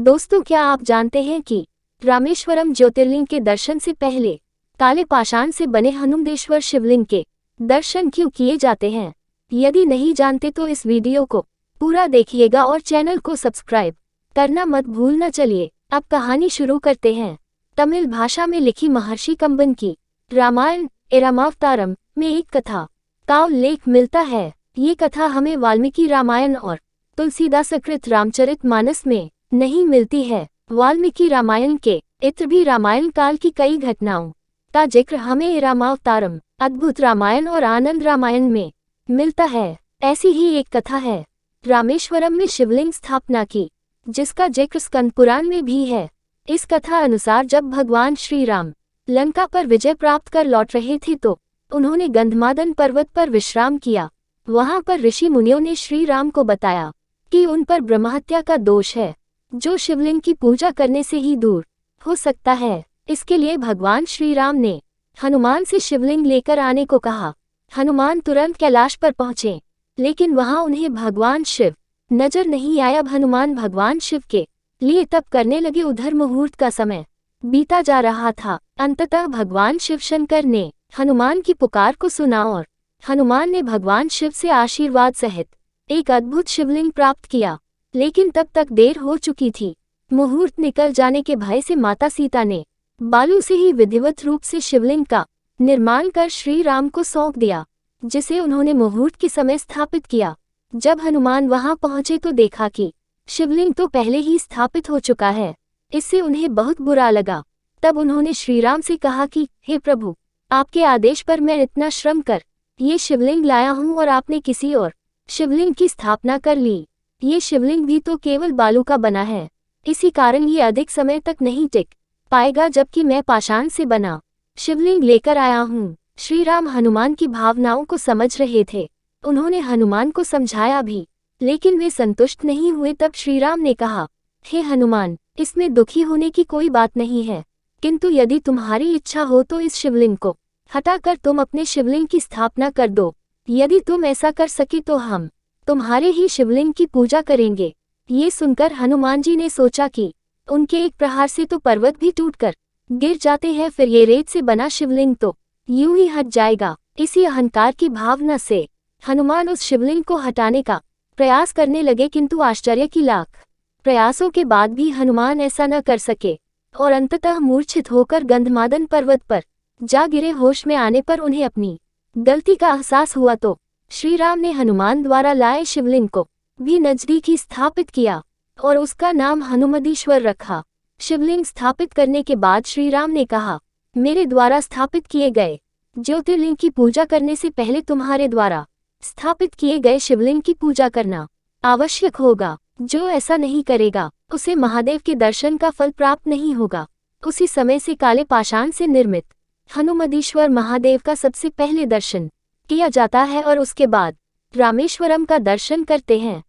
दोस्तों, क्या आप जानते हैं कि रामेश्वरम ज्योतिर्लिंग के दर्शन से पहले काले पाषाण से बने हनुमंतेश्वर शिवलिंग के दर्शन क्यों किए जाते हैं? यदि नहीं जानते तो इस वीडियो को पूरा देखिएगा और चैनल को सब्सक्राइब करना मत भूलना। चलिए अब कहानी शुरू करते हैं। तमिल भाषा में लिखी महर्षि कंबन की रामायण एरामावतारम में एक कथा का उल्लेख मिलता है। ये कथा हमें वाल्मीकि रामायण और तुलसीदासकृत रामचरितमानस में नहीं मिलती है। वाल्मीकि रामायण के इत्र भी रामायण काल की कई घटनाओं का जिक्र हमें एरामावतारम, अद्भुत रामायण और आनंद रामायण में मिलता है। ऐसी ही एक कथा है रामेश्वरम में शिवलिंग स्थापना की, जिसका जिक्र स्कंद पुराण में भी है। इस कथा अनुसार जब भगवान श्री राम लंका पर विजय प्राप्त कर लौट रहे थे तो उन्होंने गंधमादन पर्वत पर विश्राम किया। वहां पर ऋषि मुनियों ने श्री राम को बताया कि उन पर ब्रह्महत्या का दोष है, जो शिवलिंग की पूजा करने से ही दूर हो सकता है। इसके लिए भगवान श्री राम ने हनुमान से शिवलिंग लेकर आने को कहा। हनुमान तुरंत कैलाश पर पहुंचे, लेकिन वहां उन्हें भगवान शिव नजर नहीं आया। अब हनुमान भगवान शिव के लिए तप करने लगे। उधर मुहूर्त का समय बीता जा रहा था। अंततः भगवान शिव शंकर ने हनुमान की पुकार को सुना और हनुमान ने भगवान शिव से आशीर्वाद सहित एक अद्भुत शिवलिंग प्राप्त किया। लेकिन तब तक देर हो चुकी थी। मुहूर्त निकल जाने के भय से माता सीता ने बालू से ही विधिवत रूप से शिवलिंग का निर्माण कर श्री राम को सौंप दिया, जिसे उन्होंने मुहूर्त के समय स्थापित किया। जब हनुमान वहां पहुंचे तो देखा कि शिवलिंग तो पहले ही स्थापित हो चुका है। इससे उन्हें बहुत बुरा लगा। तब उन्होंने श्री राम से कहा कि हे प्रभु, आपके आदेश पर मैं इतना श्रम कर ये शिवलिंग लाया हूं और आपने किसी और शिवलिंग की स्थापना कर ली। ये शिवलिंग भी तो केवल बालू का बना है, इसी कारण ये अधिक समय तक नहीं टिक पाएगा, जबकि मैं पाषाण से बना शिवलिंग लेकर आया हूँ। श्री राम हनुमान की भावनाओं को समझ रहे थे। उन्होंने हनुमान को समझाया भी, लेकिन वे संतुष्ट नहीं हुए। तब श्री राम ने कहा, हे हनुमान, इसमें दुखी होने की कोई बात नहीं है, किंतु यदि तुम्हारी इच्छा हो तो इस शिवलिंग को हटाकर तुम अपने शिवलिंग की स्थापना कर दो। यदि तुम ऐसा कर सके तो हम तुम्हारे ही शिवलिंग की पूजा करेंगे। ये सुनकर हनुमान जी ने सोचा कि उनके एक प्रहार से तो पर्वत भी टूटकर गिर जाते हैं, फिर ये रेत से बना शिवलिंग तो यूं ही हट जाएगा। इसी अहंकार की भावना से हनुमान उस शिवलिंग को हटाने का प्रयास करने लगे, किंतु आश्चर्य की लाख प्रयासों के बाद भी हनुमान ऐसा न कर सके और अंततः मूर्छित होकर गंधमादन पर्वत पर जा गिरे। होश में आने पर उन्हें अपनी गलती का एहसास हुआ तो श्री राम ने हनुमान द्वारा लाए शिवलिंग को भी नजदीक ही स्थापित किया और उसका नाम हनुमंतेश्वर रखा। शिवलिंग स्थापित करने के बाद श्री राम ने कहा, मेरे द्वारा स्थापित किए गए ज्योतिर्लिंग की पूजा करने से पहले तुम्हारे द्वारा स्थापित किए गए शिवलिंग की पूजा करना आवश्यक होगा। जो ऐसा नहीं करेगा उसे महादेव के दर्शन का फल प्राप्त नहीं होगा। उसी समय से काले पाषाण से निर्मित हनुमंतेश्वर महादेव का सबसे पहले दर्शन किया जाता है और उसके बाद रामेश्वरम का दर्शन करते हैं।